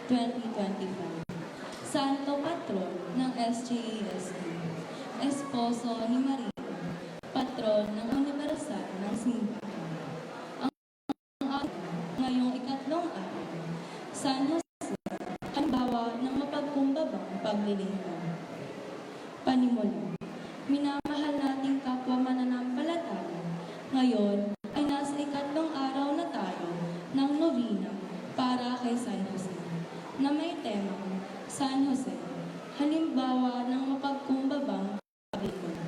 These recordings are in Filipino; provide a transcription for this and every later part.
2025. Santo Patron ng SJASD, Esposo ni Maria, Patron ng Universal ng Simbahan. Ang ating ngayong ikatlong araw, San Jose, halimbawa ng mapagkumbabang paglilingkod. Panimula, minamahal nating kapwa mananampalataya, ngayon ay nasa ikatlong araw na tayo ng novena para kay San Jose, na may temang San Jose, halimbawa ng mapagkumbabang paglilingkod.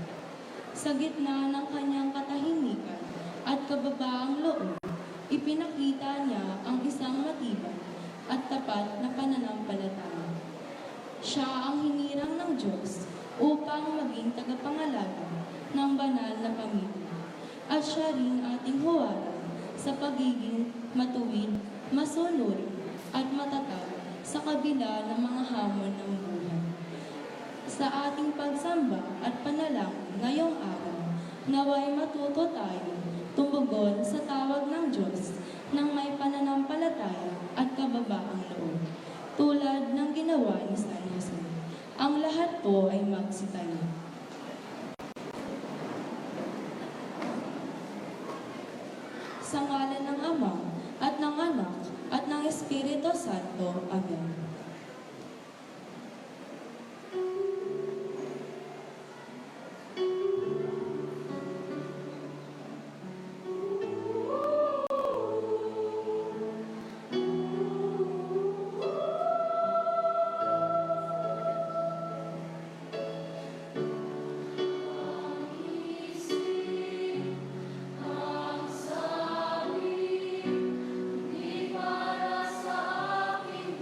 Sa gitna ng kanyang katahimikan at kababaang loob, ipinakita niya ang isang matibay at tapat na pananampalataya. Siya ang hinirang ng Diyos upang maging tagapangalaga ng banal na pamilya. At siya rin ating huwaran sa pagiging matuwid, masunuri at matatag sa kabila ng mga hamon ng buhay. Sa ating pagsamba at panalangin ngayong araw, naway matuto tayo tumugon sa tawag ng Diyos ng may pananampalataya at kababaang loob, tulad ng ginawa ni San Jose. Ang lahat po ay magsitayo. Sa ngalan ng Ama at ng Anak at ng Espiritu Santo. Amen. Para sa aking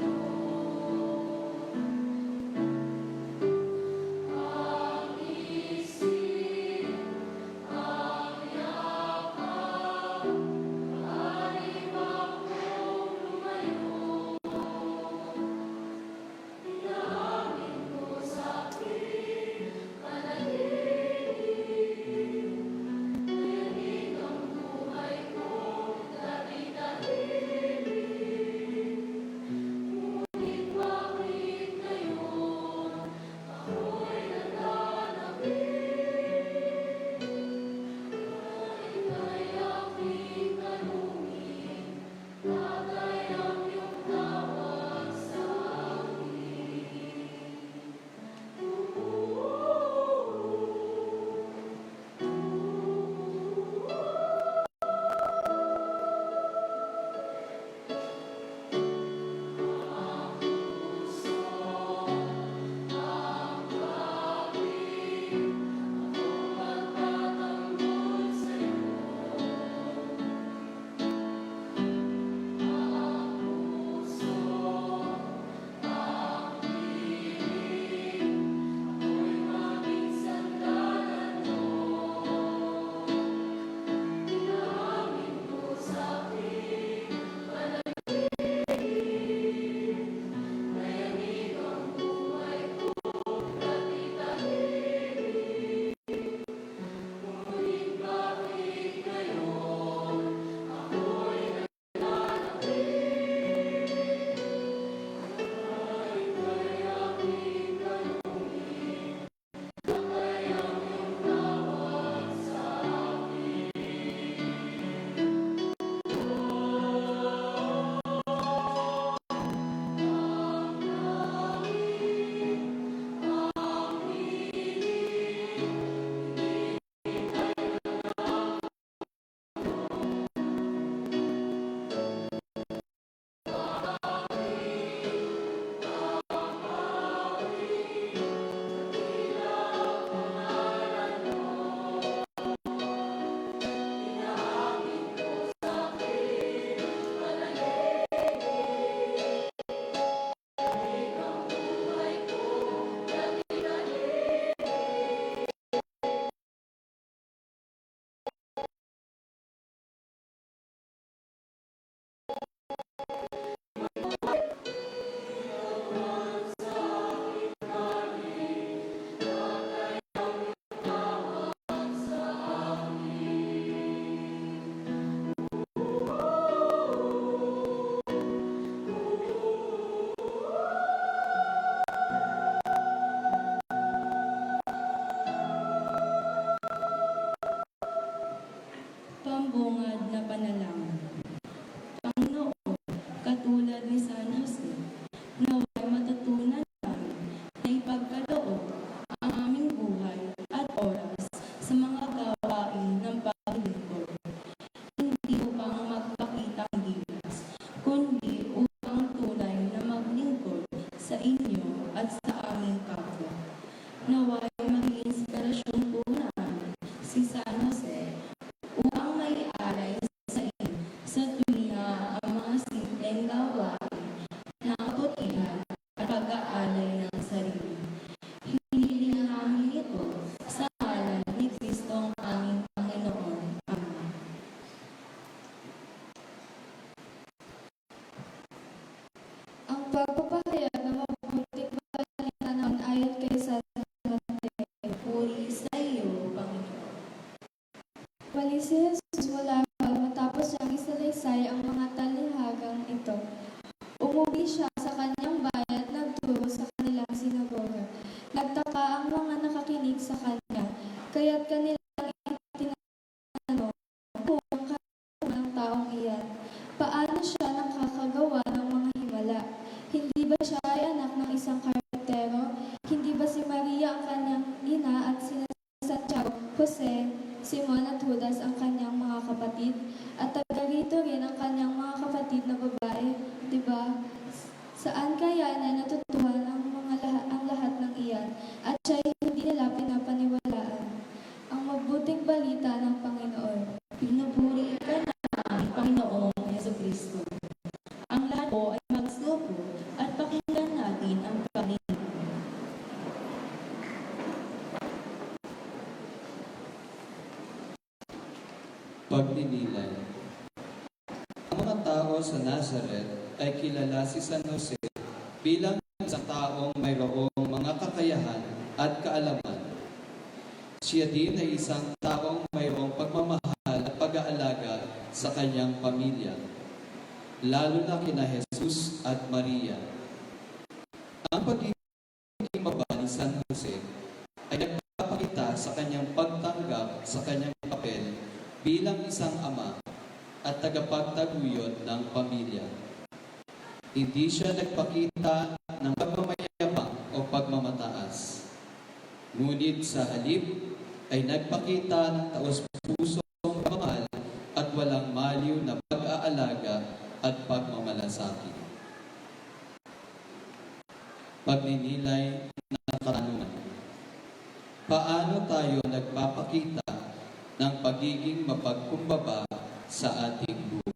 Sa tuwina ang mga simpleng gawain na kabutihan at pag-aalay ng sarili. Hinihiling namin ito sa ngalan ni Kristong aming Panginoon. Amen. Ang pagpapahayag ng mabuting balita ng ayon kay San Mateo. Puri sa iyo, Panginoon. Balik si Jesus mula matapos niyang isalaysay ang mga talhagang ito. Umuwi siya sa kanyang bayan at nagturo sa kanilang sinagoga. Nagtaka ang mga nakakinig sa kanya, kaya't kanilang itinanong kung ang karamdaman ng taong iyan. Paano siya nakakagawa ng mga himala? Hindi ba siya ay anak ng isang karpentero? Hindi ba si Maria ang kanyang ina at sina Santiago, Jose, Simon at Judas ang kanyang mga kapatid? At taga rito rin ang kanyang mga kapatid na babae, di ba? Saan kaya na natutuhan ang lahat ng iyan at siya hindi nila pinapaniwalaan? Ang mabuting balita ng Panginoon. Pinupuri ka namin, Panginoong Jesucristo. Ang lahat po ay magsuko at pakinggan natin ang Panginoon. Pagninilay. Ang mga tao sa Nazareth ay kilala si San Jose bilang isang taong mayroong mga kakayahan at kaalaman. Siya din ay isang taong mayroong pagmamahal at pag-aalaga sa kanyang pamilya, lalo na kina Jesus at Maria. Ang pagiging baba ni San Jose ay nagpapakita sa kanyang pagtanggap sa kanyang papel bilang isang ama at tagapagtaguyod ng pamilya. Hindi siya nagpakita ng pagmamayabang o pagmamataas. Ngunit sa halip ay nagpakita ng taos-pusong pagmamahal at walang maliw na pag-aalaga at pagmamalasakit. Pagninilay ng katanungan. Paano tayo nagpapakita ng pagiging mapagkumbaba sa ating buhay?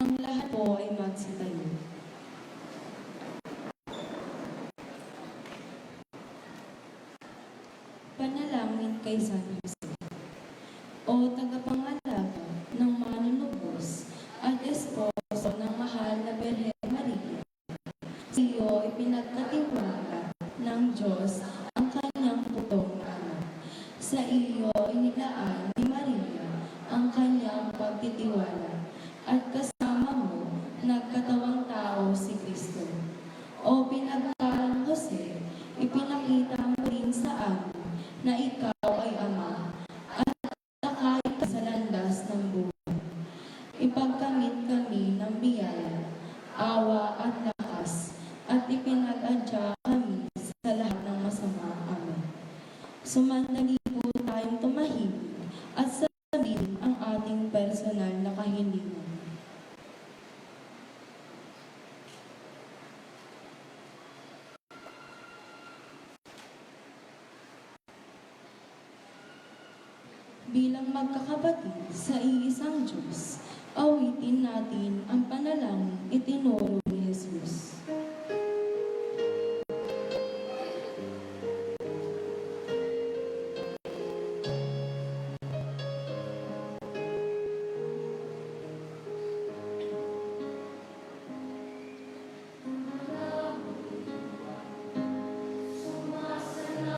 Ang lahat po ay magsitayo. Panalangin kay San Jose. O tagapangalaga ng manunubos at esposo ng mahal na Birhen Maria, sa iyo ipinagkatiwala ng Diyos ang kanyang putong anak. Sa iyo inilaan ni Maria ang kanyang pagtitiwala at kasama mo nagkatawang tao si Kristo. O pinagkalang Jose, ipinakita mo rin sa amin na ikaw ay Ama at nakay ka sa landas ng buhay. Ipagkamit kami ng biyaya, awa at lakas at ipinag-adya kami sa lahat ng masama. Amen. Sumandali po tayong tumahimik at sabihin ang ating personal na kahilingan. Bilang magkakapatid sa iisang Diyos, awitin natin ang panalangin itinuro ni Jesus. Sumasana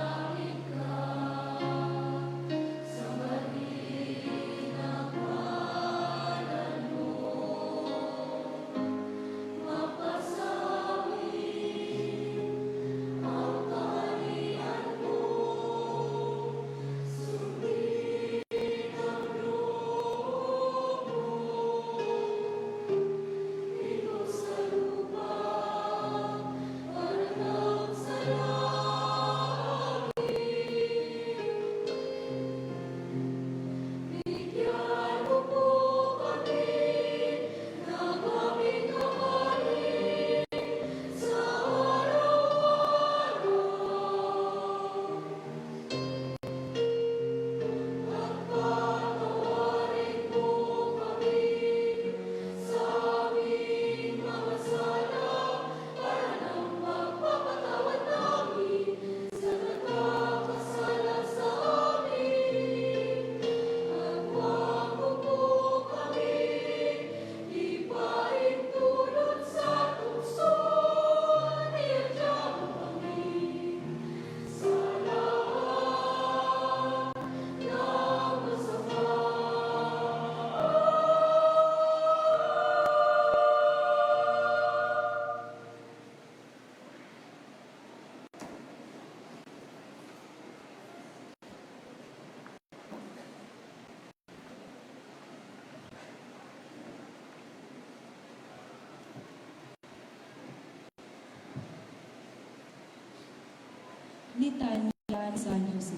Litanya ni San Jose.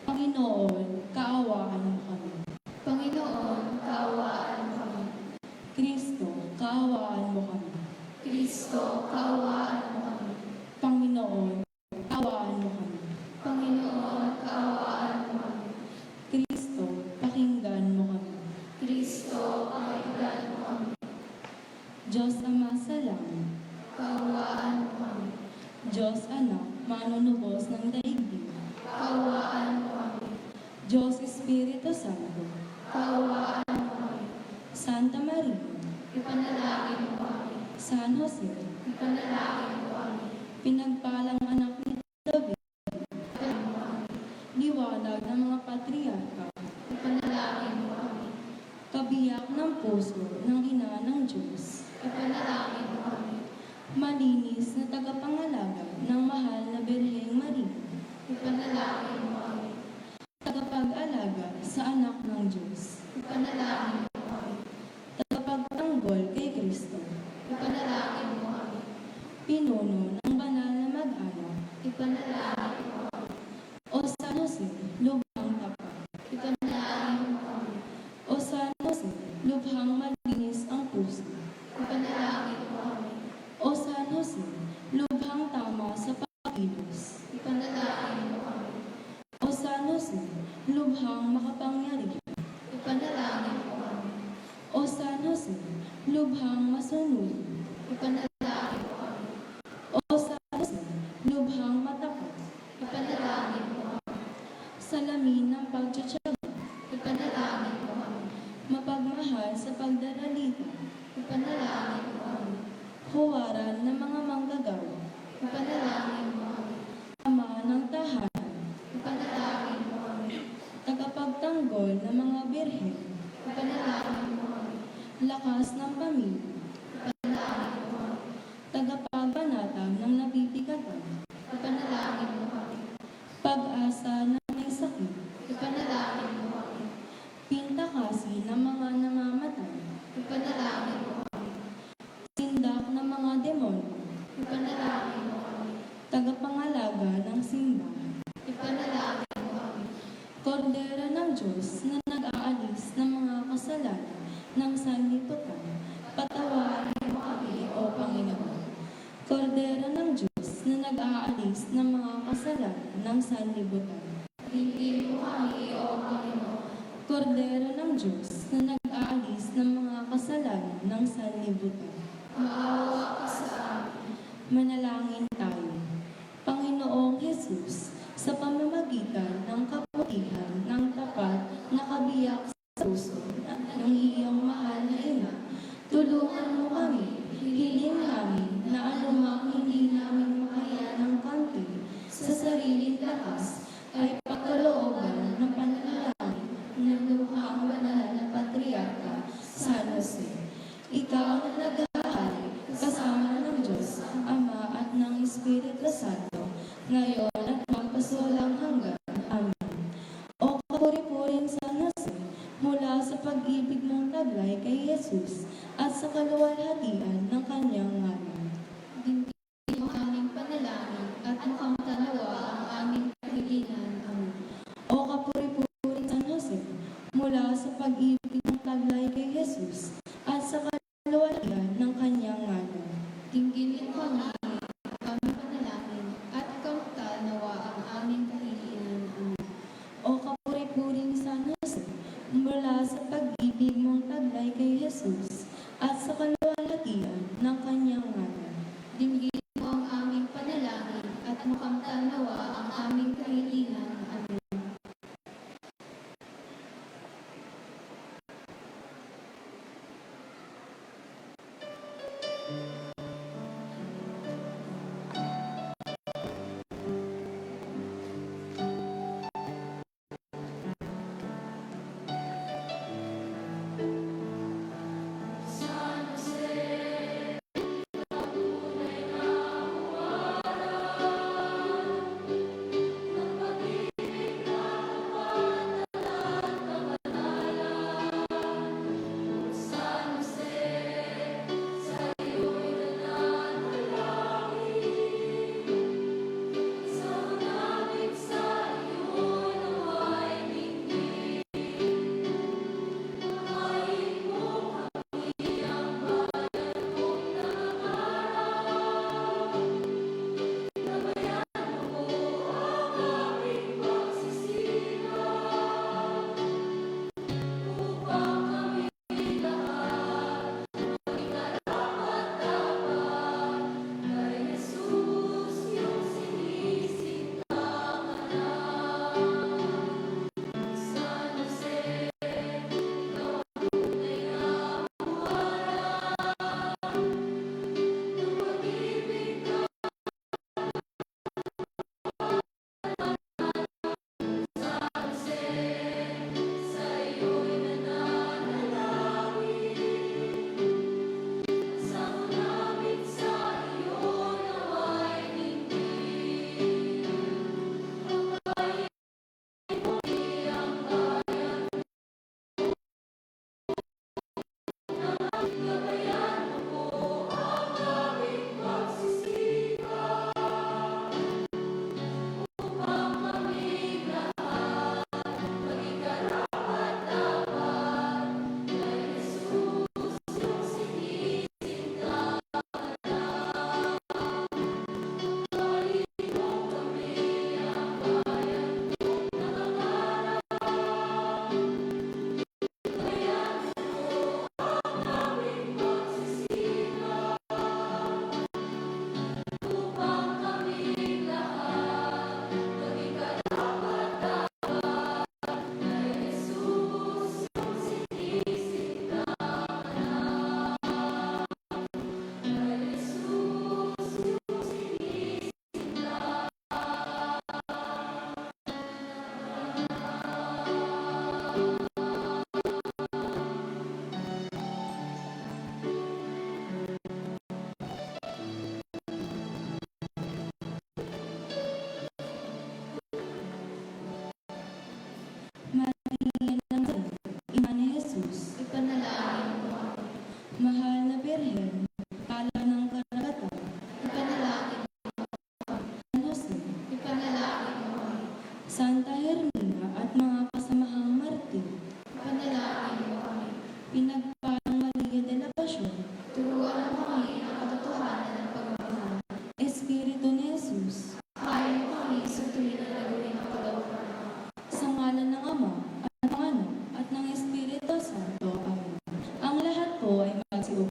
Panginoon, kaawaan mo kami. Panginoon, kaawaan mo kami. Kristo, kaawaan mo kami. Kristo, kaawaan mo kami. Panginoon, kaawaan mo kami. Panginoon, kaawaan mo kami. Kristo, pakinggan mo kami. Kristo, pakinggan mo kami. Diyos Ama sa langit, Kaawaan mo kami. Diyos Anak, manunubos ng daigdig, Kaawaan mo kami. Diyos Espiritu Santo, Kaawaan mo kami. Santa Maria, Ipanalangin mo kami. San Jose, Ipanalangin mo kami. pinagpalang anak ni David, Ipanalangin mo kami. liwanag ng mga patriarka, Ipanalangin mo kami. kabiyak ng puso ng ina ng Diyos, Ipanalangin mo kami. malinis na tagapangalaga ng mahal na Birheng Maria, Ipanalangin mo kami. tagapag-alaga sa anak ng Diyos, Ipanalangin mo kami. tagapagtanggol kay Kristo, Ipanalangin mo kami. pinuno ng banal na mag-anak, Ipanalangin mo kami. o San Jose, lubhang tapat, Ipanalangin mo kami. o San Jose, lubhang malinis ang puso, Ipanalangin mo kami. o San Jose, lubhang tama sa pagkilos, Ipanalangin mo kami. o San Jose, lubhang makapangyarihan, Ipanalangin mo kami. o San Jose, lubhang masunod, Ipanalangin mo kami. o San Jose, lubhang matapat, Ipanalangin mo kami. salamin ng pagtsatsaga, Ipanalangin mo kami. mapagmahal sa pagdaralita, Ipanalangin mo kami. huwaran ng mga manggagawa, Ipanalangin mo kami. ama ng tahanan, Ipanalangin mo kami. tagapagtanggol ng mga birhen, Ipanalangin mo kami. lakas ng pamilya, Ipanalangin mo kami. tagapagbanata ng nabibigatan, Ipanalangin mo kami. pag-asa ng may sakit, Ipanalangin mo kami. pintakasi ng mga namamatay, Ipanalangin mo kami. sindak ng mga demonyo, Ipanalangin mo kami. tagapangalaga ng simbahan, Ipanalangin mo kami. kordero ng Diyos na nag-aalis ng mga kasalanan ng sanlibutan, patawarin mo kami, O Panginoon. Kordero ng Diyos na nag-aalis ng mga kasalanan ng sanlibutan, Tingin mo kami, O Panginoon. Kordero ng Diyos na nag-aalis ng mga kasalanan ng sanlibutan, Maawa ka sa amin. manalangin tayo. Panginoong Jesus, sa pamamagitan ng kabutihan ng tapat na kabiyak sa puso ng iyong mahal na ina, tulungan mo kami, hiling namin na anumang hindi namin makaya ng kampi sa sariling lakas ay pagkalooban ng panalangin ng luhang banal na patriarka, San Jose. Ikaw na nag-aari kasama ng Diyos, Ama at ng Espiritu Santo, ngayon at magpasulang hanggan. Amen. O kapuri-puring San Jose, mula sa pag-ibig mong taglay kay Jesus at sa kaluwalhatian ng kanyang ngalan. Dinggin mo aming panalangin at mukhang tanawa ang aming kahilingan. Amen. O kapuri-puring San Jose, mula sa pag-ibig mong taglay kay Jesus at sa kaluwalhatian ng kanyang ngalan. Dinggin mo kami, aming panalangin, at kamtal nawa ang aming kahilingan. Amen. O kapuri-puring San Jose, mula sa pag-ibig mong taglay kay Jesus at sa kaluwalhatian ng kanyang ngalan. Dinggin mo ang aming panalangin, at makamtal nawa ang aming kahilingan. Amen. Santa Hermina at mga kasamahang martir, Panalangin mo kami. pinagpalang Maria de la Pasión, Turuan mo kami ng katotohanan ng pagmamahal. Espiritu ni Jesus, Hain mo kami sa tuwing na nagawin ang kalooban. sa ngalan ng Ama, at ng Anak, at ng Espiritu Santo. Amen. Ang lahat po ay magsiupo.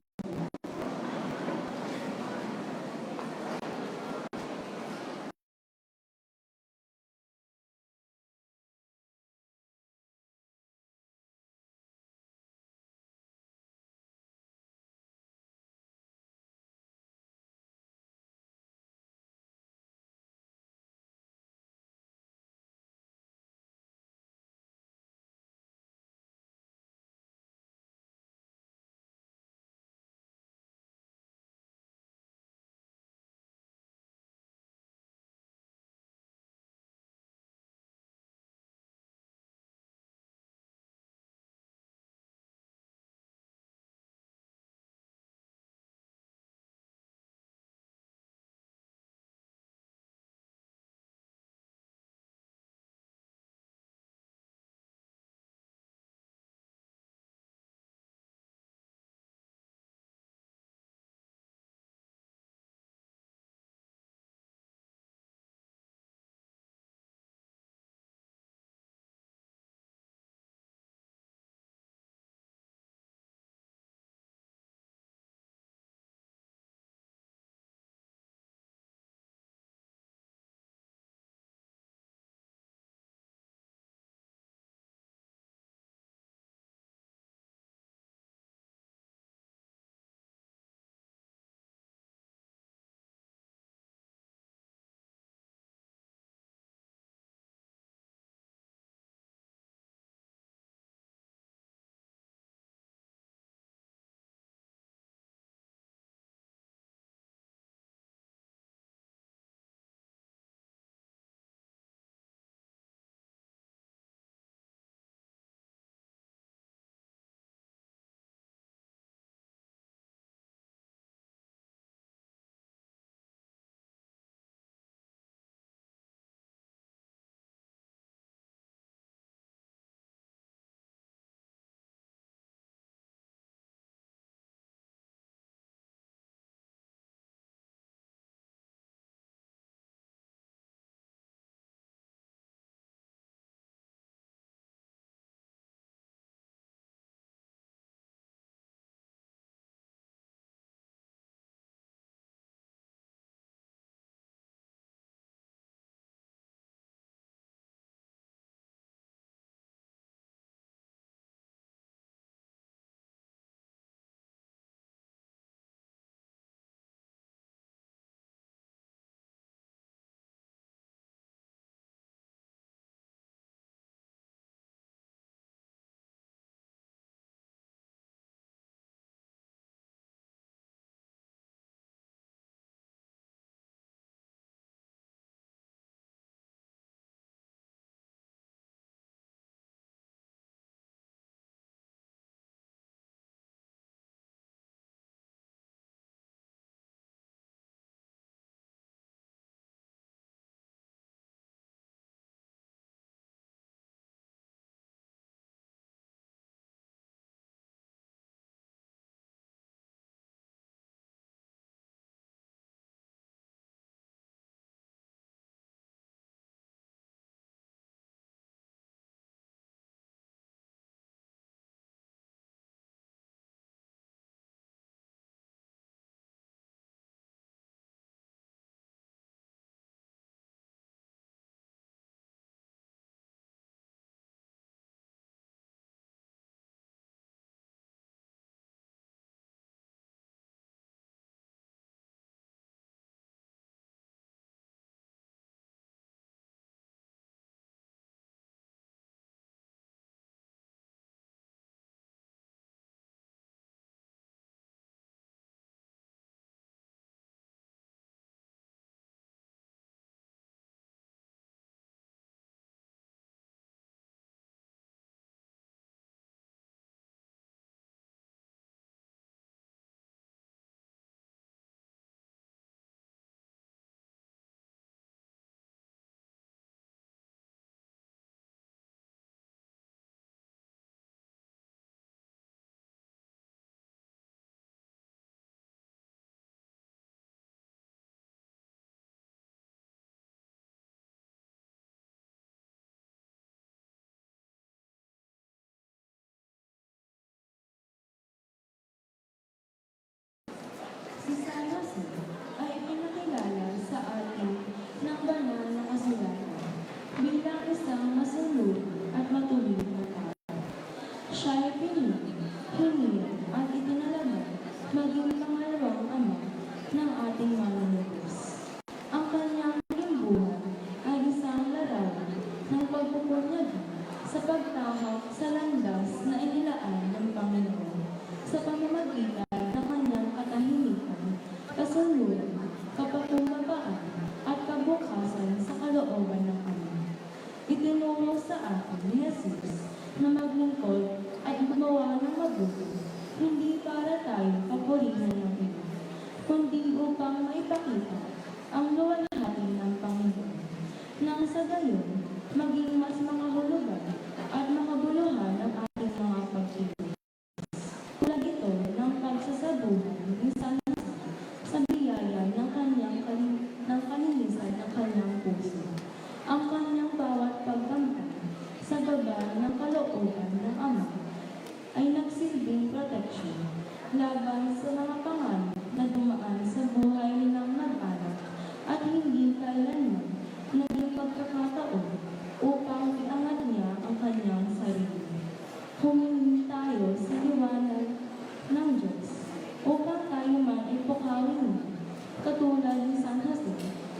pagpupunyagi sa pagtahak sa landas na inilaan ng Panginoon sa pamamagitan ng kanyang katahimikan, kasunduan, kapagkumbabaan at kabukasan sa kalooban ng Ama. Itinuro sa atin ni Jesus na maglingkod at gumawa ng mabuti, hindi para tayo papurihan ng iba, kundi upang maipakita ang luwalhati ng Panginoon, nang sa gayon maging mas makahulugan at makabuluhan ang ating mga pagkilos. Tulad ito ng pagsasabuhay ni San Jose sa biyaya ng kalinisan ng kanyang puso. Ang kanyang bawat pagkamtan sa baba ng kalooban ng Ama ay nagsilbing proteksyon laban sa mga panganib na dumaan sa buhay ng mag-anak at hindi kailanman naging pagkakataon upang iangat niya ang kanyang sarili. Humingi tayo sa liwanag ng Diyos upang tayo man ay pukawin niya, katulad ni San Jose,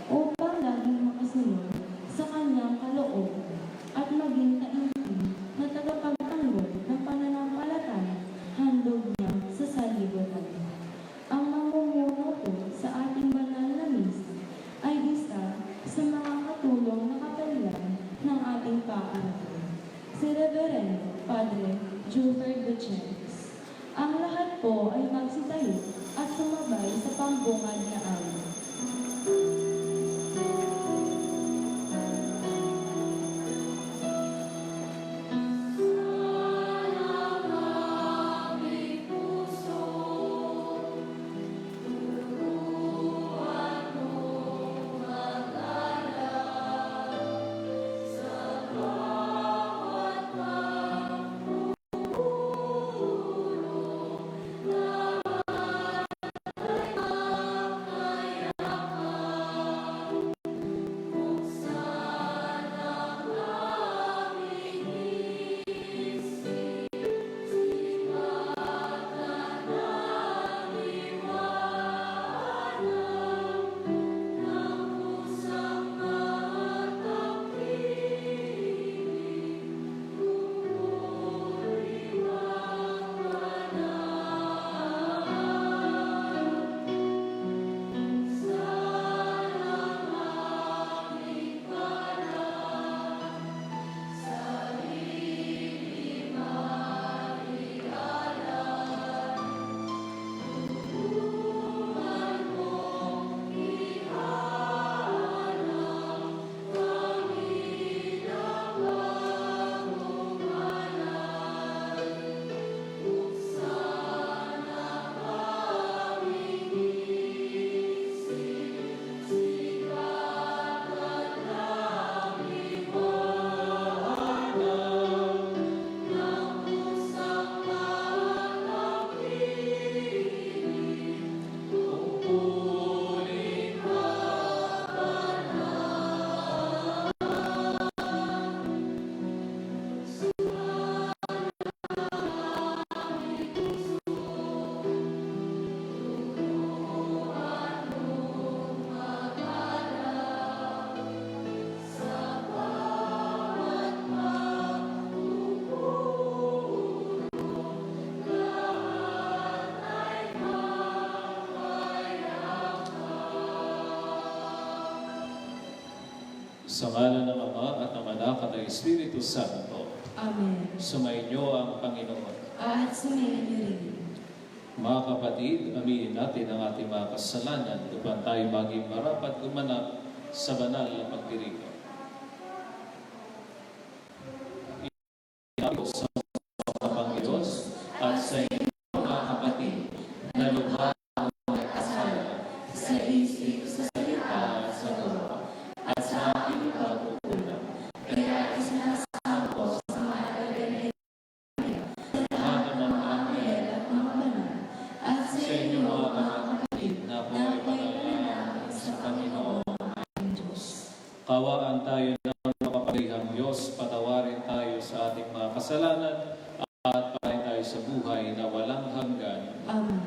upang laging makasunod sa kanyang kalooban at maging taimtim na tagapagtanggol ng pananampalataya handog niya sa sanlibutan. Ang mamumuno po sa ating banal na misa ay isa sa mga katulong na kapelyan ng ating paaralan, si Reverendo Padre Juffer Gutierrez. Ang lahat po ay magsitayo at sumabay sa pambungad na awit. Sa ngalan ng Ama at ng Anak at ng Espiritu Santo. Amen. Sumainyo ang Panginoon. At sumayin niyo rin. Mga kapatid, aminin natin ang ating mga kasalanan upang tayo maging marapat gumanap sa banal na pagdirigo. Inabot sa mga Diyos at sa inyo mga kapatid na lubha ang mga kasalanan sa isip, sa salita at sa gawa at sa aking pagkukulang. Kaya isinasampo sa mga kaganayan lahat ng mga anghel at mga banal at sa inyo mga kapatid na buhay panalangin sa Panginoon ating Diyos. Kawaan tayo ng makapangyarihang Diyos, patawarin tayo sa ating mga kasalanan at patayin tayo sa buhay na walang hanggan. Amen.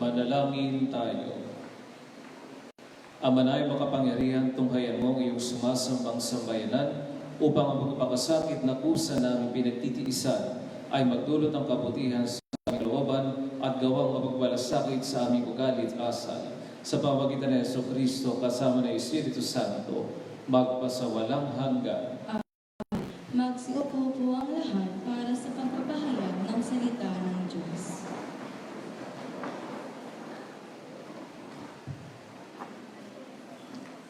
Manalangin tayo. Ama na makapangyarihan, tunghayan mo ang iyong sumasambang sambayanan upang ang pagpapakasakit na kusa namin pinagtitiisan ay magdulot ng kabutihan sa aming looban at gawang mapagbalasakit sa aming ugali at asal. Sa pamamagitan ng Jesucristo kasama ng Espiritu Santo, magpasawalang hanggan. Magsiupo po ang lahat para sa pagpapahayag ng salita ng Diyos.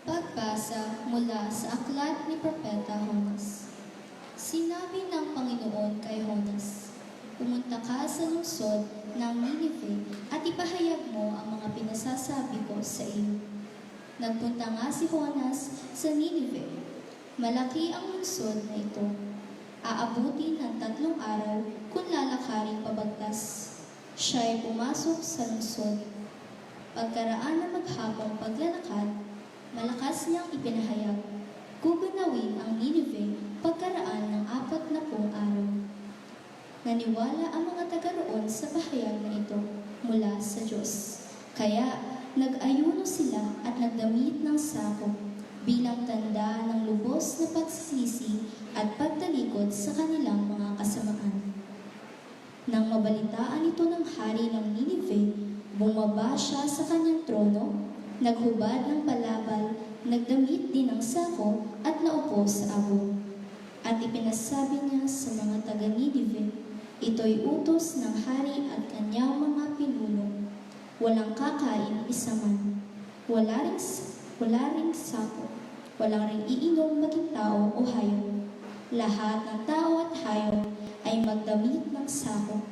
Pagbasa mula sa aklat ni Propeta Jonas. Sinabi ng Panginoon kay Jonas, "Pumunta ka sa lungsod ng Ninive at ipahayag mo ang mga pinasasabi ko sa iyo." Nagpunta nga si Jonas sa Ninive. Malaki ang lungsod na ito. Aabutin ng 3 araw kung lalakarin pabagtas. Siya ay pumasok sa lungsod. Pagkaraan ng maghapong paglalakad, malakas niyang ipinahayag, gugunawin ang Ninive pagkaraan ng 40 araw. Naniwala ang mga taga roon sa pahayag na ito mula sa Diyos. Kaya nag-ayuno sila at nagdamit ng sako bilang tanda ng lubos na pagsisisi at pagtalikod sa kanilang mga kasamaan. Nang mabalitaan ito ng hari ng Ninive, bumaba siya sa kanyang trono, naghubad ng palabal, nagdamit din ng sako at naupo sa abo. At ipinasabi niya sa mga taga-Ninive, ito'y utos ng hari at kanyang mga pinuno. Walang kakain isa man, wala ring sako, walang ring iinom maging tao o hayop. Lahat ng tao at hayop ay magdamit ng sako.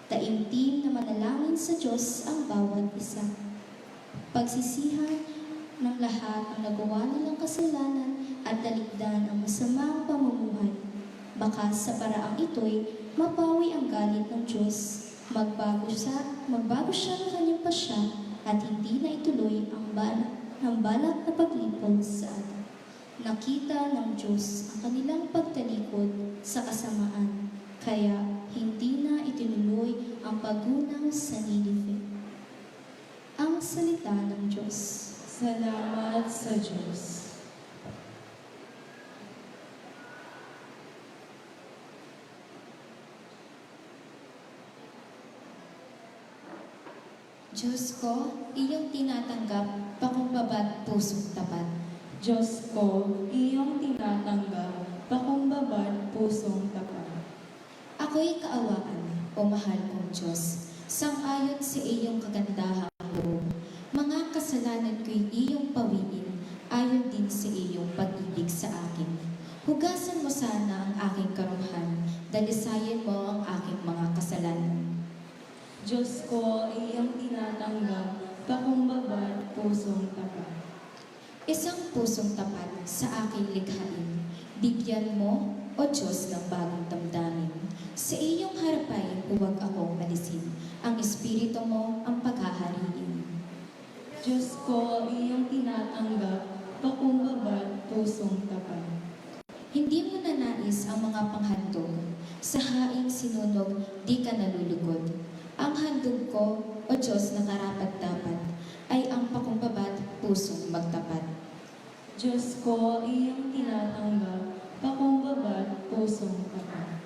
Taimtim na manalangin sa Diyos ang bawat isa. Pagsisihan ng lahat ang nagawa nilang kasalanan at talikdan ang masamang pamumuhay. Baka sa paraang ito'y mapawi ang galit ng Diyos, magbago siya ng kanyang pasya at hindi na ituloy ang balak na paglipol sa atin. Nakita ng Diyos ang kanilang pagtalikod sa kasamaan, kaya hindi na itinuloy ang paggunaw sa Ninive. Ang salita ng Diyos. Salamat sa Diyos. Diyos ko, iyong tinatanggap, pakumbaba at pusong tapat. Diyos ko, iyong tinatanggap, pakumbabad, pusong tapat. Ako'y kaawaan, o mahal kong Diyos, sang-ayon sa iyong kagandahang loob. Mga kasalanan ko'y iyong pawiin, ayon din sa iyong pag-ibig sa akin. Hugasan mo sana ang aking karuhan, dalisayan mo ang aking mga kasalanan. Diyos ko, iyong tinatanggap, pakumbabad, pusong tapat. Isang pusong tapat sa aking likhain. Bigyan mo, o Diyos, ng bagong damdamin. Sa iyong harapay, huwag akong alisin. Ang Espiritu mo ang paghahariin. Diyos ko, iyong tinatanggap, pakumbabad, pusong tapat. Hindi mo nanais ang mga panghandog. Sa haing sinunog, di ka nalulugod. Ang handog ko, o Diyos na karapat-dapat, ay ang pakumbabad, pusong magtapat. Diyos ko, iyong tinatanggap, pakumbabad, pusong tapat.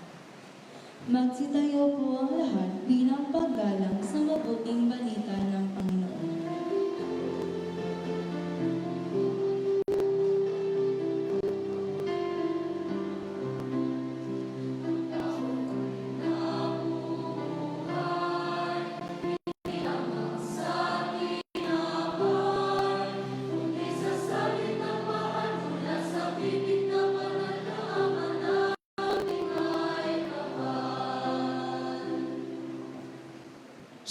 Magsitayo po ang lahat bilang paggalang sa mabuting balita ng Panginoon.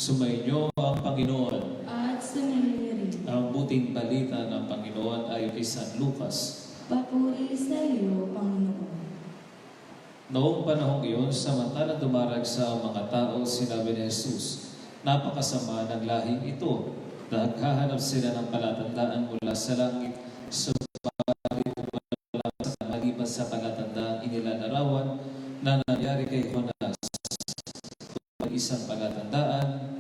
Sumainyo ang Panginoon. At sumiliri, Ang buting balita ng Panginoon ayon kay San Lucas. papuri sa iyo, Panginoon. Noong panahong iyon, samantalang dumarag sa mga tao, sinabi ni Jesus, napakasama ng lahing ito. Naghahanap sila ng palatandaan mula sa langit, subalit wala sa maliban sa palatandaan inilalarawan na nangyari kay Jonas. Isang palatandaan,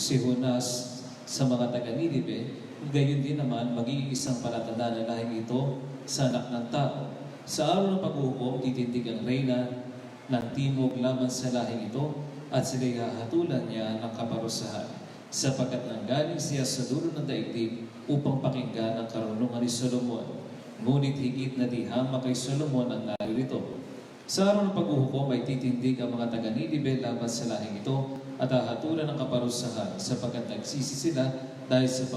si Jonas sa mga taga-Ninive, gayon din naman magiging isang palatandaan ng lahing ito sa anak ng tao. Sa araw ng paghuhukom, titindig ang reyna ng timog laban sa lahing ito at sila'y hahatulan niya ng kaparusahan, sapagkat nanggaling siya sa dulo ng daigdig upang pakinggan ang karunungan ni Solomon. Ngunit higit na di hamak kay Solomon ang naririto. Sa araw ng paghuhukom ay titindig ang mga taga-Ninive laban sa lahing ito at hahatulan ng kaparusahan, sapagkat nagsisi sila dahil sa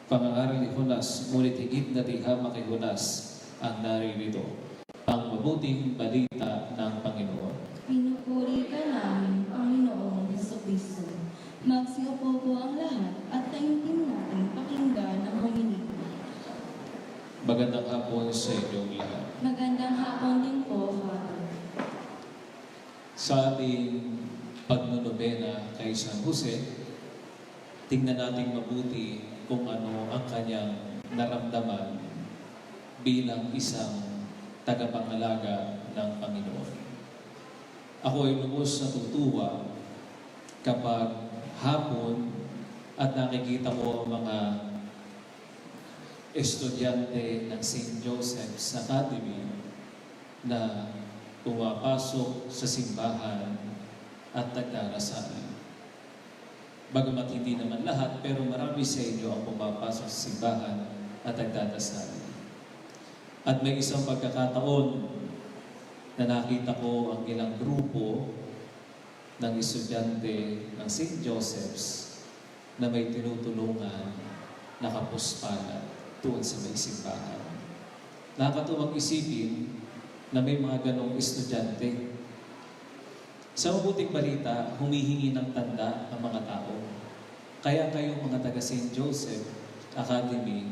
pangangaral ni Jonas. Ngunit higit na di hamak kay Jonas ang naririto. Ang mabuting balita ng Panginoon. Pinupuri ka namin, Panginoong Jesucristo. Magsiupo po ang lahat at taimtim natin pakinggan ang huminig. Magandang hapon sa inyong lahat. Magandang hapon din po, Father. Sa ating pagnonobena kay San Jose, tingnan natin mabuti kung ano ang kanyang naramdaman bilang isang tagapangalaga ng Panginoon. Ako ay lubos natutuwa kapag hapon at nakikita ko ang mga estudyante ng St. Joseph's Academy na pumapasok sa simbahan at nagdarasal. Bagamat hindi naman lahat, pero marami sa inyo ang pumapasok sa simbahan at nagdadasal. At may isang pagkakataon na nakita ko ang ilang grupo ng estudyante ng St. Joseph's na may tinutulungan na kapuspalan doon sa may simbahan. Nakakatuwang isipin na may mga ganong estudyante. Sa mabuting balita, humihingi ng tanda ang mga tao. Kaya kayong mga taga St. Joseph Academy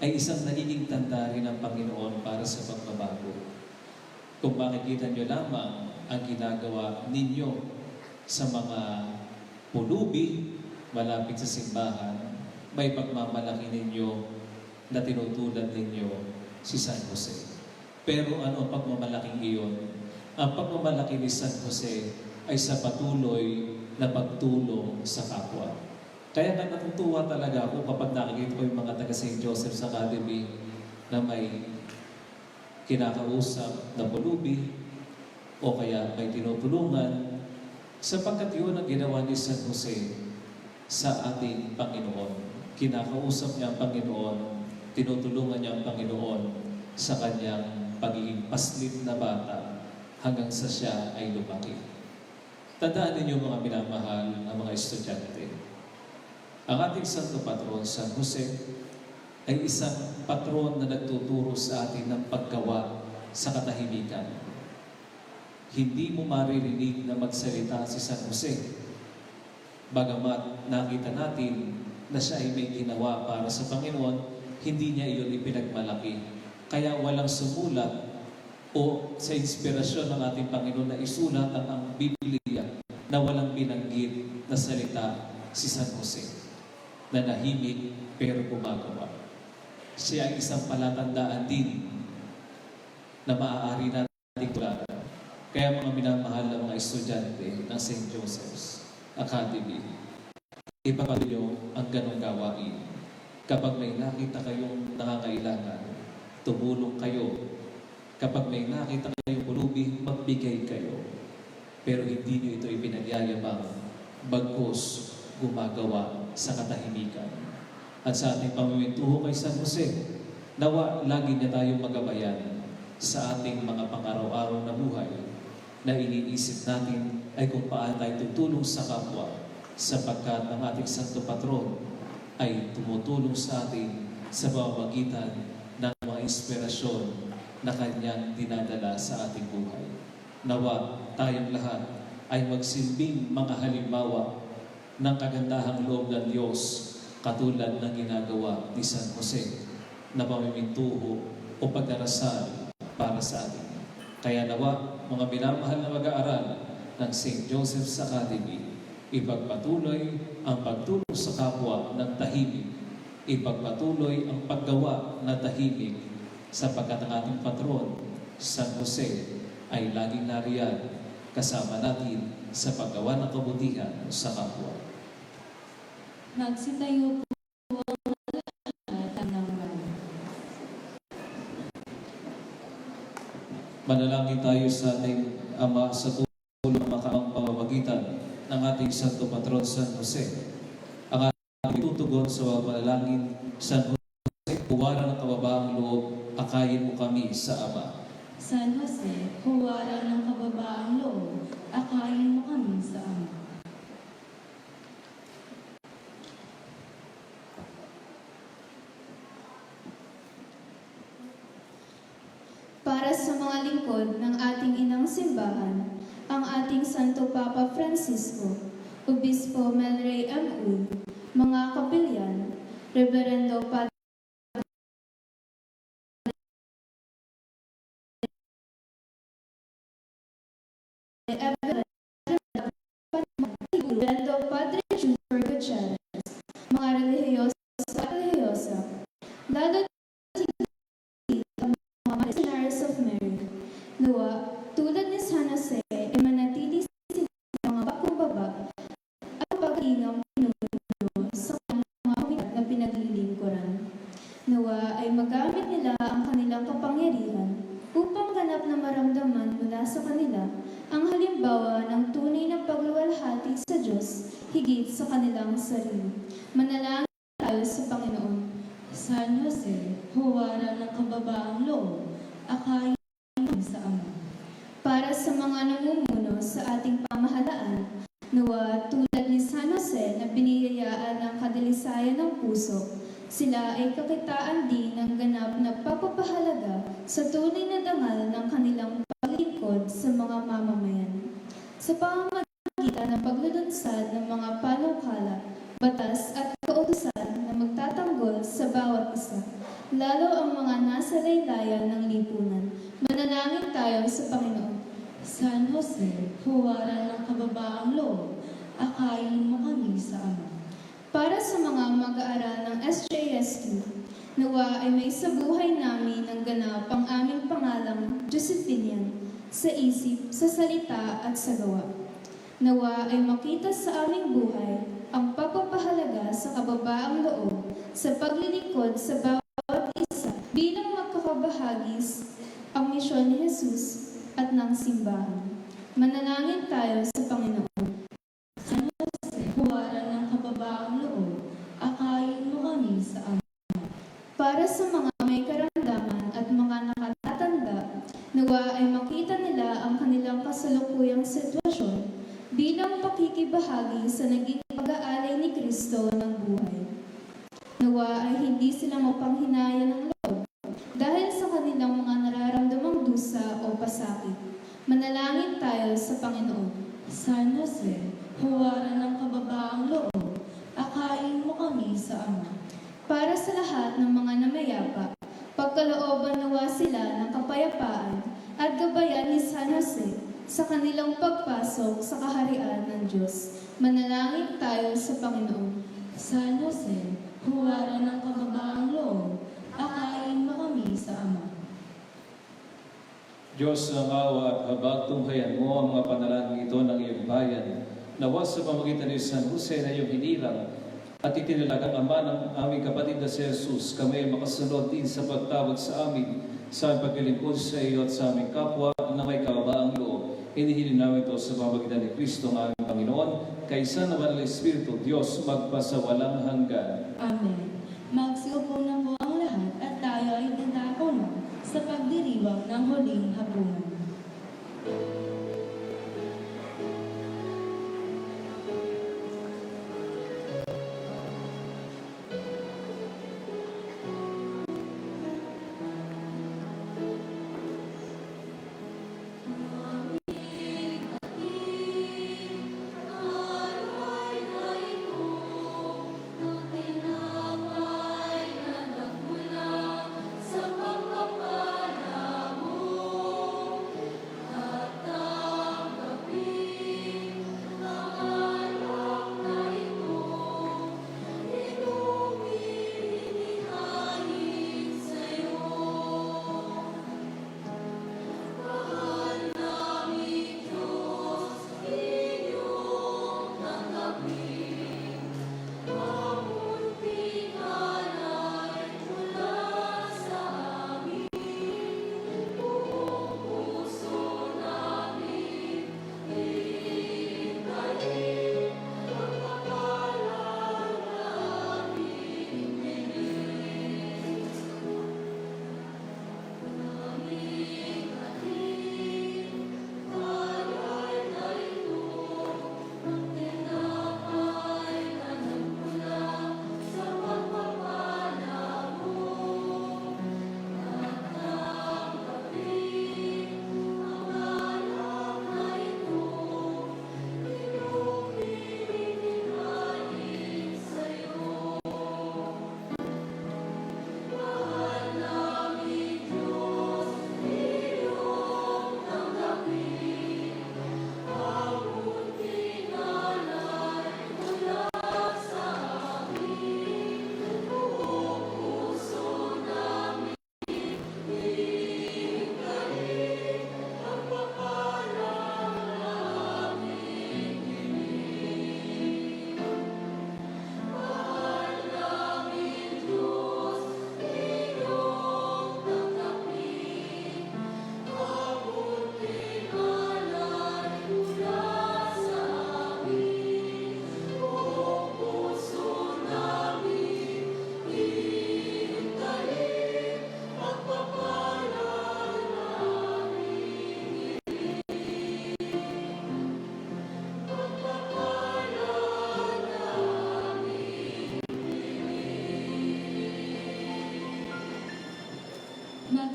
ay isang nagiging tanda rin ng Panginoon para sa pagbabago. Kung makikita nyo lamang ang ginagawa ninyo sa mga pulubi malapit sa simbahan, may pagmamalaki ninyo na tinutulad ninyo si San Jose. Pero ano ang pagmamalaking iyon? Ang pagmamalaki ni San Jose ay sa patuloy na pagtulong sa kapwa. Kaya natutuwa talaga ako kapag nakikita ko yung mga taga St. Joseph's Academy na may kinakausap na pulubi o kaya may tinutulungan, sapagkat yun ang ginawa ni San Jose sa ating Panginoon. Kinakausap niya ang Panginoon, tinutulungan niya ang Panginoon sa kanyang pagiging paslit na bata hanggang sa siya ay lumaki. Tandaan ninyo mga minamahal na mga estudyante, ang ating Santo Patron, San Jose, ay isang patron na nagtuturo sa atin ng paggawa sa katahimikan. Hindi mo maririnig na magsalita si San Jose. Bagamat nakita natin na siya ay may ginawa para sa Panginoon, hindi niya iyon ipinagmalaki. Kaya walang sumulat o sa inspirasyon ng ating Panginoon na isulat ang Biblia na walang binanggit na salita si San Jose, na nahimik pero gumagawa. Siya ay isang palatandaan din na maaari natin tulad. Kaya mga minamahal na mga estudyante ng St. Joseph's Academy, ipapatuloy niyo ang ganong gawain. Kapag may nakita kayong nangangailangan, tumulong kayo. Kapag may nakita kayong pulubi, magbigay kayo. Pero hindi niyo ito ipinagyayabang, bagkus gumagawa sa katahimikan. At sa ating pamimintuho kay San Jose, nawa lagi niya tayong magabayan sa ating mga pang-araw-araw na buhay, na iniisip natin ay kung paano tayo tutulong sa kapwa, sapagkat ang ating Santo Patron ay tumutulong sa atin sa pamamagitan ng mga inspirasyon na kanyang dinadala sa ating buhay. Nawa tayong lahat ay magsilbing mga halimbawa ng kagandahang loob ng Diyos, katulad ng ginagawa ni San Jose na pamimintuho o pagdarasal para sa atin. Kaya nawa, mga minamahal na mag-aaral ng St. Joseph's Academy, ipagpatuloy ang pagtulong sa kapwa ng tahimik, ipagpatuloy ang paggawa ng tahimik, sapagkat ang ating patron, San Jose, ay laging nariyan kasama natin sa paggawa ng kabutihan sa kapwa. Magsitayo po ang lahat ng bayan. Manalangin tayo sa ating Ama sa tulong ng makamang pamamagitan ng ating Santo Patron San Jose. Ang ating tutugon sa mga panalangin, San Jose, huwaran ng kababaang loob, akayin mo kami sa Ama. San Jose, huwaran ng kababaang loob, akayin mo kami sa Ama. Para sa mga lingkod ng ating inang simbahan, ang ating Santo Papa Francisco, Obispo Melray M. Uy, mga kapilyan, Reverendo Padre Reverendo Padre Junior Gutierrez, mga relihiyoso at relihiyosa, lalo ang mga missionaries of Mary. Nawa, tulad ni San Jose, ay manatili sila mga pakumbaba at pag-ingang pinuno sa mga komunidad na pinaglilingkuran. Nawa ay magamit nila ang kanilang kapangyarihan upang ganap na maramdaman mula sa kanila ang halimbawa ng tunay na pagluwalhati sa Diyos higit sa kanilang sarili. Manalangin tayo sa Panginoon. San Jose, huwaran ng kababaang loob, akayin mo kami sa Ama. Para sa mga namumuno sa ating pamahalaan, nawa tulad ni San Jose na biniyayaan ng kadalisayan ng puso, sila ay kakitaan din ng ganap na pagpapahalaga sa tunay na dangal ng kanilang paglingkod sa mga mamamayan. Sa pamamagitan ng paglulunsad ng mga panukala, batas at kautusan na magtatanggol sa bawat isa, lalo ang mga nasa laylayan ng lipunan. Manalangin tayo sa Panginoon. San Jose, huwaran ng kababaang loob, akayin mo kami sa Ama. Para sa mga mag-aaral ng SJSQ, nawa ay may sa buhay namin ng ganap ang aming pangalang Josephinian sa isip, sa salita at sa gawa. Nawa ay makita sa aming buhay ang pagpapahalaga sa kababaang loob sa paglilingkod sa bawat isa bilang magkakabahagis ang misyon ni Jesus at ng simbahan. Manalangin tayo sa Panginoon. San Jose, huwaran ng kababaang loob, akayin mo kami sa Ama. Para sa mga may karamdaman at mga nakatatanda, nawa ay makita nila ang kanilang kasalukuyang sitwasyon bilang pakikibahagi sa naging pag-aalay ni Kristo ng buhay. Nawa ay hindi sila mapanghinaya ng loob dahil sa kanilang mga nararamdamang dusa o pasakit. Manalangin tayo sa Panginoon. San Jose, huwaran ng kababaang loob, akayin mo kami sa Ama. Para sa lahat ng mga namayapa, pagkalooban nawa sila ng kapayapaan at gabayan ni San Jose sa kanilang pagpasok sa kaharian ng Diyos. Manalangin tayo sa Panginoon. San Jose, huwaran ng kababaang loob, akayin mo kami sa Ama. Diyos ng awa at habag, tunghayan mo ang mga panalangin ito ng iyong bayan. Nawa sa pamagitan ni San Jose na iyong hinilang at itinalagang Ama ng aming kapatid na si Jesus, kami ay makasunod din sa pagtawag sa amin sa paglilingkod sa iyo at sa aming kapwa na may kababaang loob. Hinihilin namin ito sa pamagitan ni Kristo ng aming Panginoon, kaysa naman ng Espiritu Diyos magpasawalang hanggan. Amen. Magsiupo na po ang lahat at tayo ay dadako na sa pagdiriwang ng huling hapunan. Sa pagpapala mo, at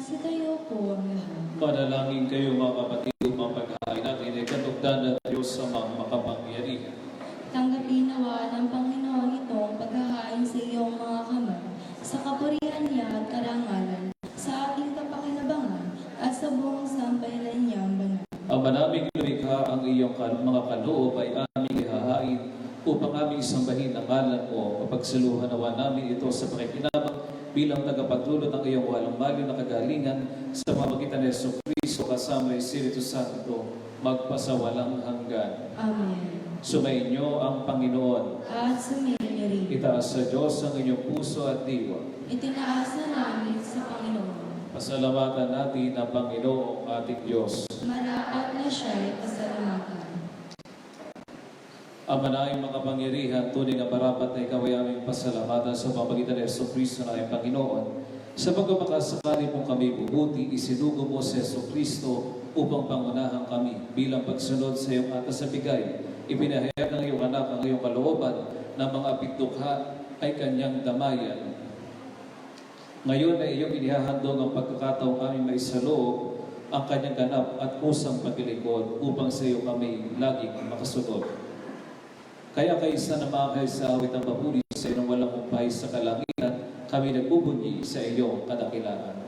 Magsitayo po ang lahat. Panalangin kayo mga kapatid upang paghahain natin ay katugdan ng Diyos sa mga makapangyarihan. Tanggapin nawa ng Panginoon itong paghahain sa iyong mga kamay, sa kapurihan niya at karangalan, sa ating kapakinabangan, at sa buong sambayanan niyang banal. Ama naming lumikha, ang iyong mga kaloob ay aming ihahain upang aming sambahin ang ngalan mo. Kapagsaluhan nawa namin ito sa pakikinabang bilang tagapagdulot ng iyong walang maliw na kagalingan sa pamamagitan ni Jesucristo kasama ng Espiritu Santo magpasawalang hanggan. Amen. Sumainyo ang Panginoon. At sumainyo rin. Itaas sa Diyos ang inyong puso at diwa. Itinaasa namin sa Panginoon. Pasalamatan natin ang Panginoong ating Diyos. Marapat na siya'y pasalamatan. Ama naming makapangyarihan, tunay na marapat na ikaw ay aming pasalamatan sa pamamagitan ni Jesucristo na aming Panginoon. Sa pagkakasakali mong kami bubuti, isinugo mo si Jesucristo upang pangunahan kami bilang pagsunod sa iyong atas sa bigay. Ipinahayag ng iyong anak ang iyong kalooban na mga pitdukha ay kanyang damayan. Ngayon ay iyong inihahandog ang pagkakataong aming maisaloob ang kanyang ganap at kusang paglilingkod upang sa iyo kami laging makasunod. Kaya kaisa na makakay sa awit ang papuri sa iyong walang umpay sa kalangitan, kami nagbubunyi sa iyong kadakilaan.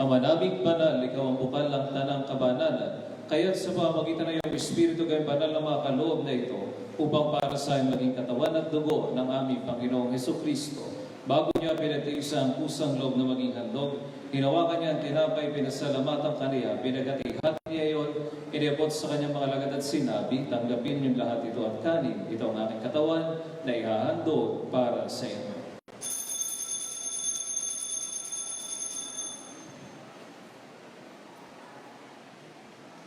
Ama naming banal, ikaw ang bukal ng tanang kabanalan. Kaya't sa pamamagitan ng iyong Espiritu kay banal na mga kaloob na ito, upang para sa amin maging katawan at dugo ng aming Panginoong Jesucristo. Bago niya pinagtiisa ang pusang loob na maging handog, hinawakan niya ang tinapay, pinasalamatan kaniya, pinagatihat niya iyon, inipot sa kanyang mga lagad at sinabi, tanggapin niyo lahat ito at kanin. Ito ang aking katawan na ihahandog para sa inyo.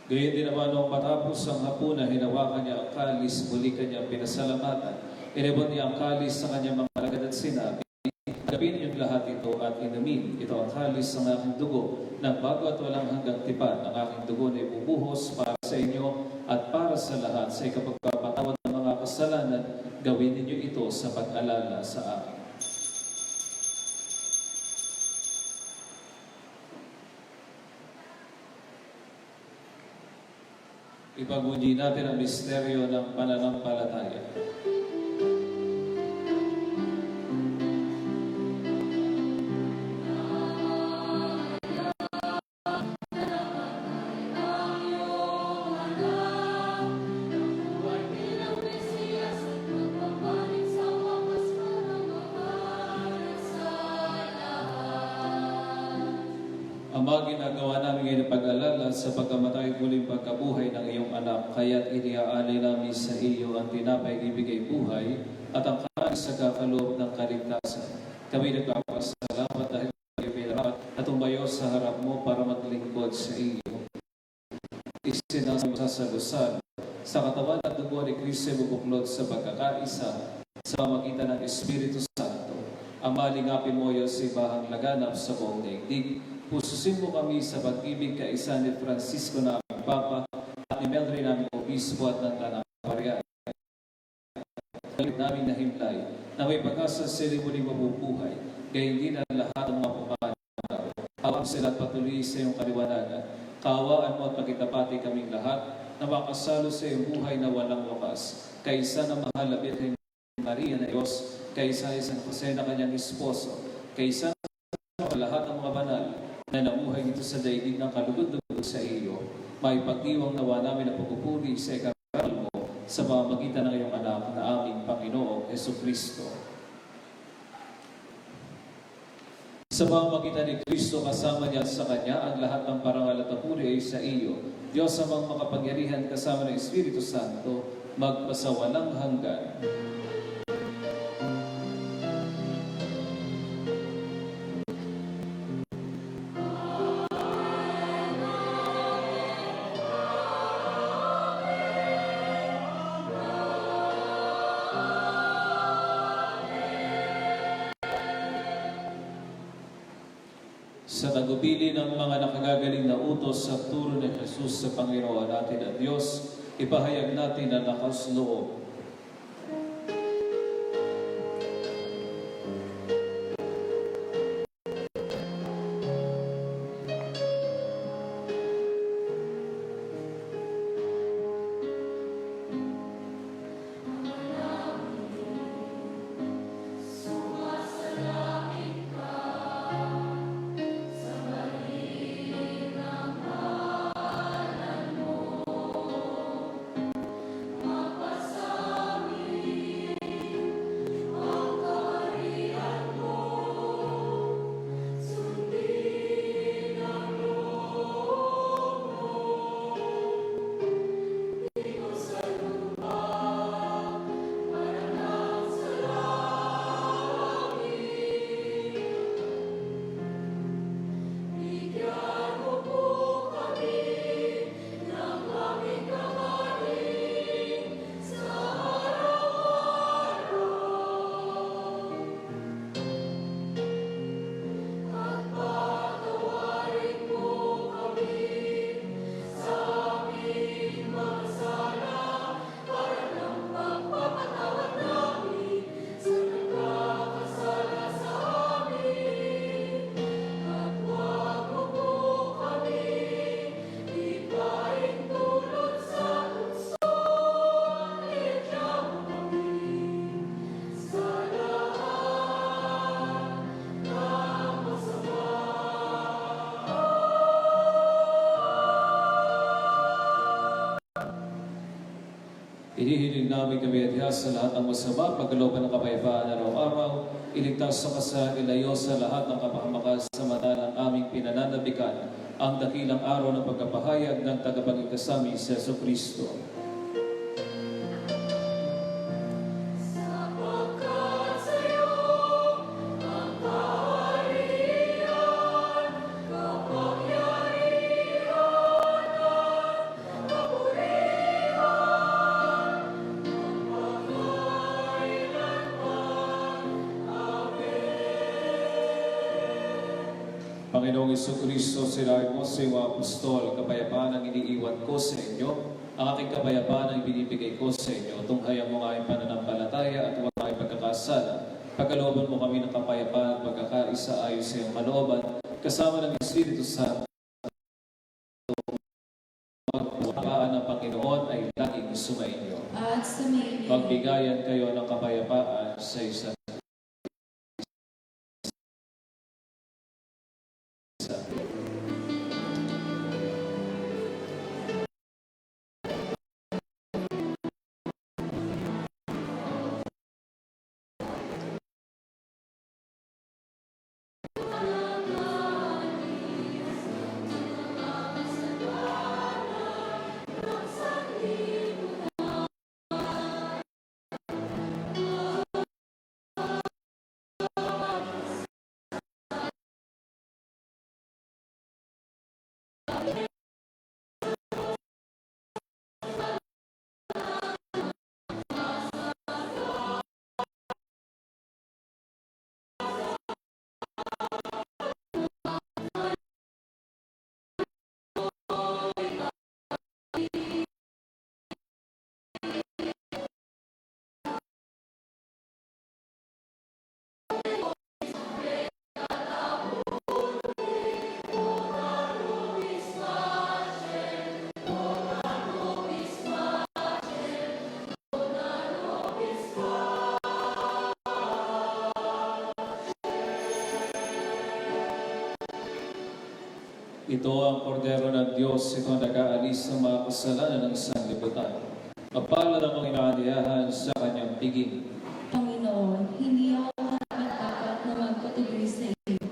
Gayun din naman nung matapos ang hapunan, hinawakan niya ang kalis, muli kanyang pinasalamatan. Inibot niya ang kalis sa kanyang mga alagad at sinabi, "Tanggapin niyo lahat ito at inumin. Ito ang kalis ng aking dugo, ng bago at walang hanggang tipan. Ang aking dugo na ibubuhos para sa inyo at para sa lahat sa ikapagpapatawad ng mga kasalanan. Gawin ninyo ito sa pag-alala sa akin." Ipagunyi natin ang misteryo ng pananampalataya. Ama, ginagawa namin ngayon pag-alala sa pagkamatay at muling pagkabuhay ng iyong anak, kaya't iniaalay namin sa iyo ang tinapay ibigay buhay at ang kalis sa kakaloob ng kaligtasan. Kami nagpapasalamat dahil kayo pinarapat at tumayo sa harap mo para maglingkod sa iyo. Isinasama sa salusan sa katawan at dugo ni Kristo bubuklod sa pagkakaisa sa pamagitan ng Espiritu Santo. Ama, lingapin mo yung sibahang laganap sa buong daigdig. Pususin mo kami sa pag-ibig kaisa ni Francisco na aming Papa at ni Melry naming Obispo at ng Tanang Pariay. Dalit namin na himlay na may pag-asa sila muling mabubuhay, gayon din ang lahat ng mga pumanaw. Hawak sila at patuloy sa iyong kaliwanagan. Kaawaan mo at pagkitapati kaming lahat na makasalo sa iyong buhay na walang wakas. Kaisa na mahal na Birhen Maria na Diyos, kaisa ni San Jose na kanyang esposo, kaisa na lahat ng mga banal na namuhay dito sa daigdig ng kalugod-lugod sa iyo, may pagdiwang nawa namin ang pagpupuri sa ikaral mo sa pamamagitan ng iyong anak na aming Panginoong Jesucristo. Sa pamamagitan ni Kristo kasama niya at sa Kanya, ang lahat ng parangal at papuri ay sa iyo. Diyos amang makapangyarihan kasama ng Espiritu Santo, magpasawalang hanggan. Sa tagubili ng mga nakagagaling na utos sa turo ni Jesus sa Panginoon natin at Diyos, ipahayag natin ang lakas loob. Inihiling namin kami at sa lahat ng masama, pagkalooban ng kapayapaan araw-araw, iligtas sa kasal, ilayo sa lahat ng kapahamakan sa mata ng aming pinananabikan, ang dakilang araw ng pagkapahayag ng tagapagligtas sa amin si Jesucristo. Panginoong Jesucristo, sinabi mo sa iyong apostol, kapayapaan ang iniiwan ko sa inyo, ang aking kapayapaan ang binibigay ko sa inyo. Tunghayan mo nga ang pananampalataya at huwag ang pagkakasala. Pagkalooban mo kami ng kapayapaan at pagkakaisa ayon sa iyong malooban, kasama ng Espiritu Santo. Magpapaan ng Panginoon ay laging sumainyo. At sumainyo. Magbigayan kayo ng kapayapaan sa isa't ito ang kordero ng Diyos, ito ang nag-aalis ng mga kasalanan ng sanlibutan. Mapalad ang mga inaanyayahan sa kanyang piging. Panginoon, hindi ako dapat na magpatuloy sa iyo.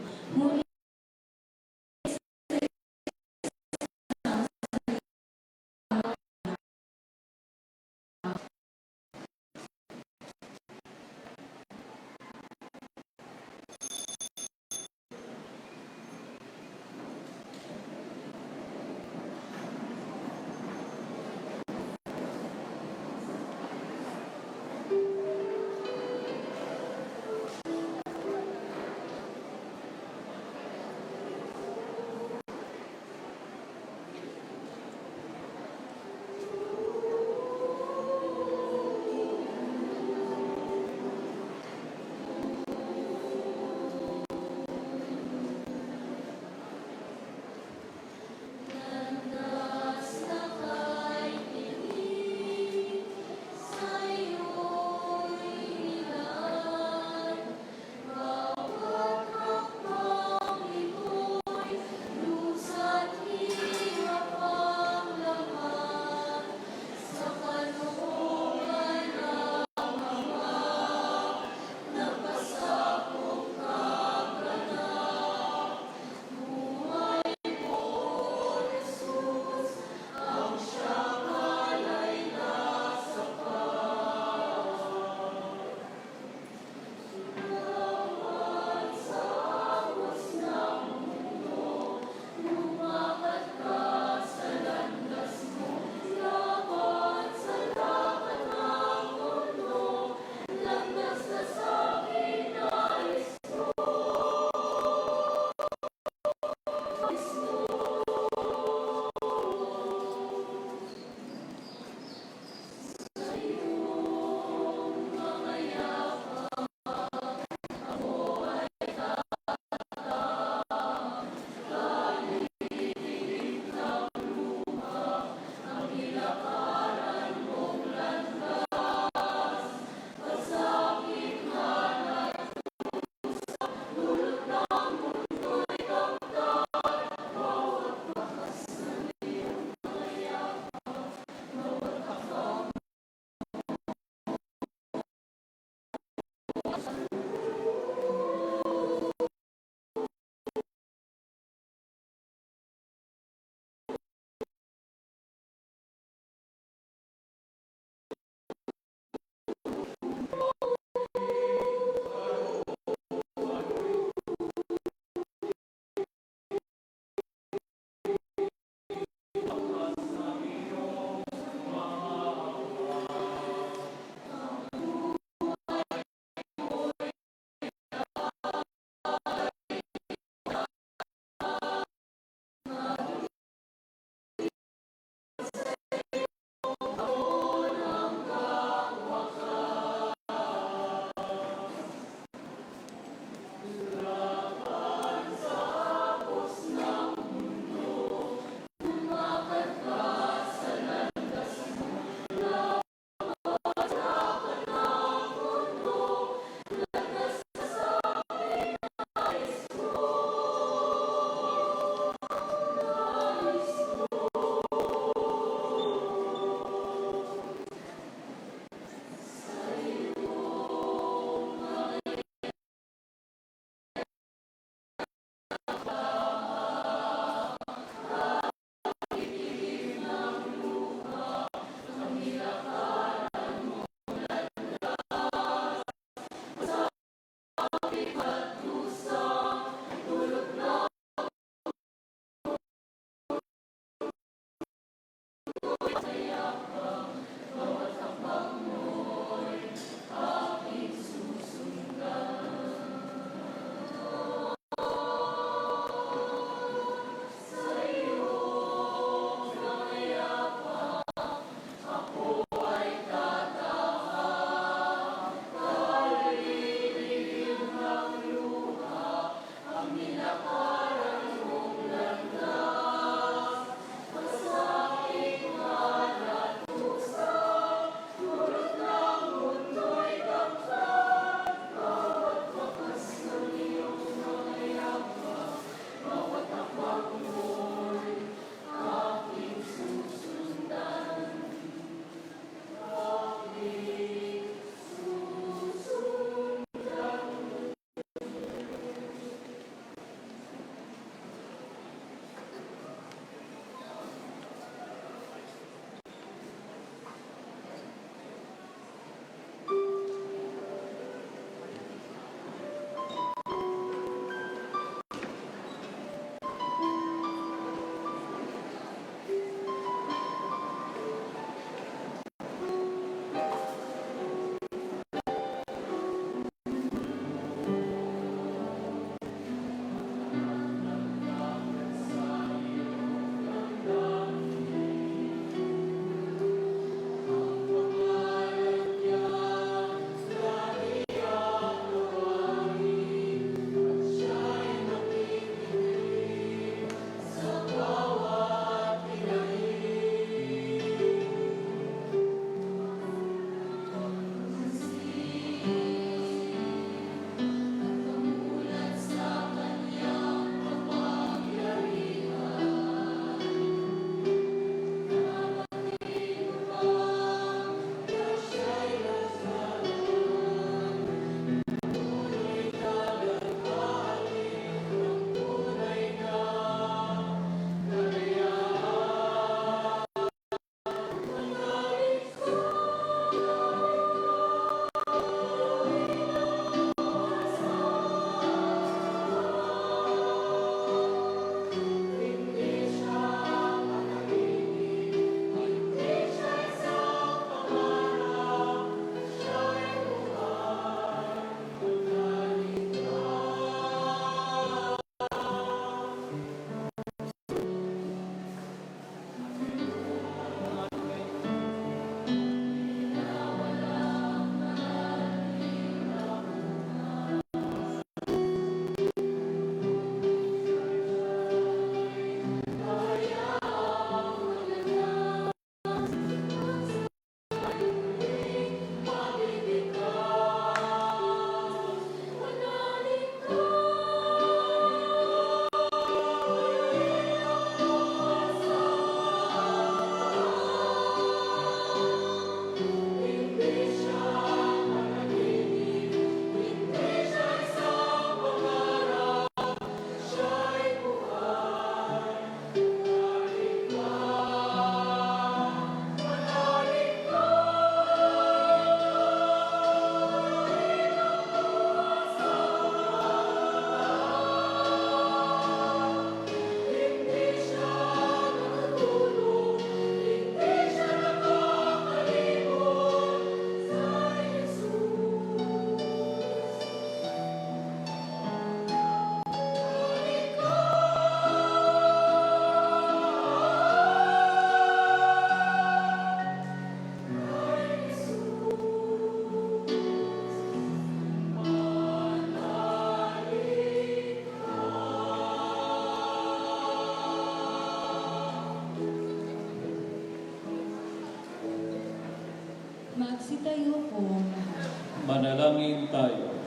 Magsitayo po ang lahat. Manalangin tayo.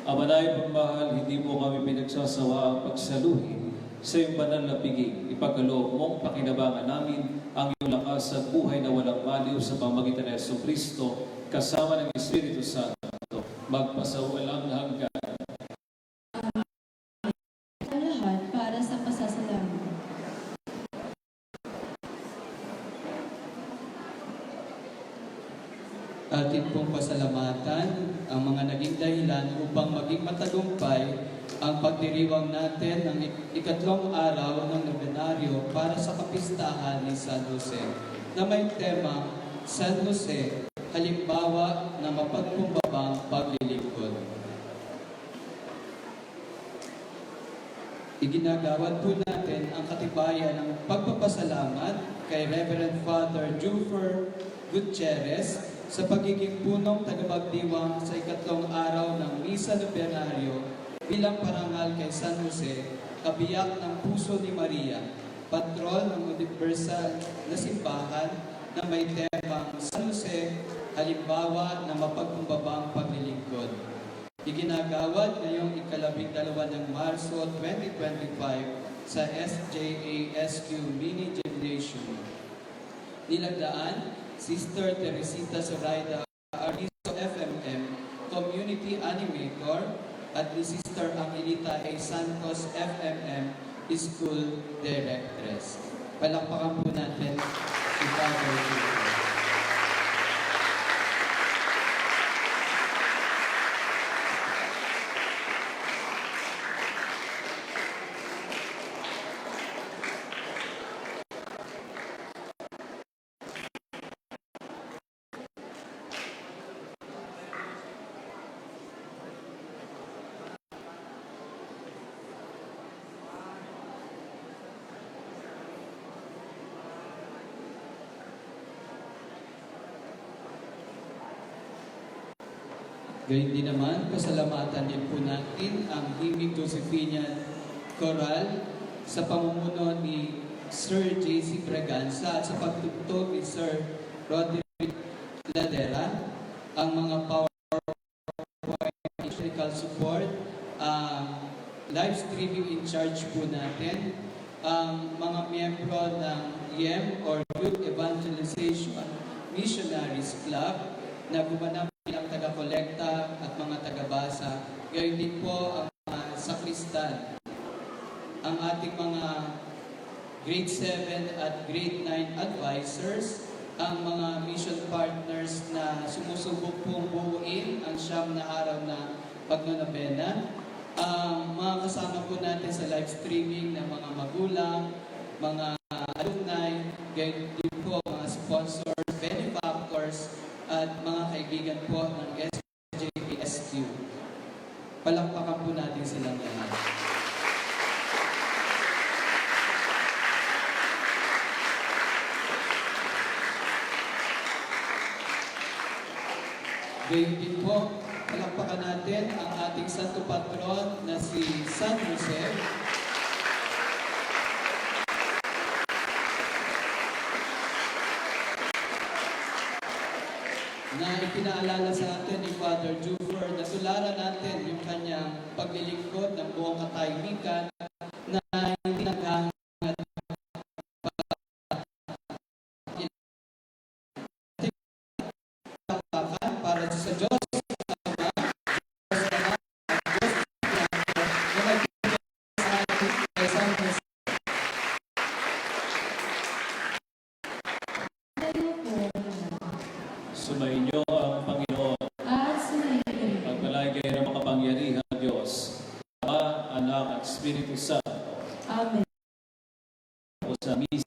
Ama na ipagmahal, hindi mo kami pinagsasawa ang pagsaluhin sa iyong banal na piging. Ipagkaloob mong pakinabangan namin ang iyong lakas at buhay na walang maliw sa pamagitan ng Jesucristo kasama ng Espiritu Santo, magpasawalang hanggan. Ang lahat para sa pasasalamat. Atin pong pasalamatan ang mga naging dahilan upang maging matagumpay ang pagdiriwang natin ng ikatlong araw ng nobenaryo para sa kapistahan ni San Jose na may tema, San Jose, halimbawa ng mapagkumbabang paglilingkod. Iginagawad po natin ang katibayan ng pagpapasalamat kay Reverend Father Jufer Gutierrez sa pagiging punong tagapagdiwang sa ikatlong araw ng Misa Nobenaryo bilang parangal kay San Jose, kabiyak ng puso ni Maria, patron ng universal na simbahan na may temang San Jose, halimbawa ng mapagkumbabang paglilingkod. Iginagawad ngayong ika-12 ng Marso 2025 sa SJASQ Mini Gymnasium. Nilagdaan, Sister Teresita Zoraida Arizo FMM, Community Animator, at ni Sister Angelita A. Santos FMM, School Directress. Palakpakan po natin si Father Jufer. Gayun din naman, pasalamatan din po natin ang Himig Josephinian Choral sa pamumuno ni Sir J.C. Braganza at sa pagtugtog ni Sir Roderick Ladera, ang mga PowerPoint technical support, live streaming in charge po natin, ang mga miyembro ng YEM or Youth Evangelization Missionaries Club na gumanap bilang taga-kolekta at mga taga-basa. Gayon din po ang mga sakristan. Ang ating mga grade 7 at grade 9 advisors, ang mga mission partners na sumusubok pong buuin ang siyam na araw na pagnonobena, ang mga kasama po natin sa live streaming ng mga magulang, mga alumni, gayon din po mga sponsors, benefactors, at mga kaibigan po ng SJPSQ. Palakpakan po natin silang lahat. Gayon din po, palakpakan natin ang ating Santo Patron na si San Jose, na ipinaalala sa atin ni Father Jufer na tularan natin yung kanyang paglilingkod ng buong katahimikan na hindi naghahangat para sa Diyos Sumainyo ang Panginoon. At sumayin. Pagpalagay ng makapangyarihang Diyos, Ama, Anak at Espiritu Santo. Amen. O sa misa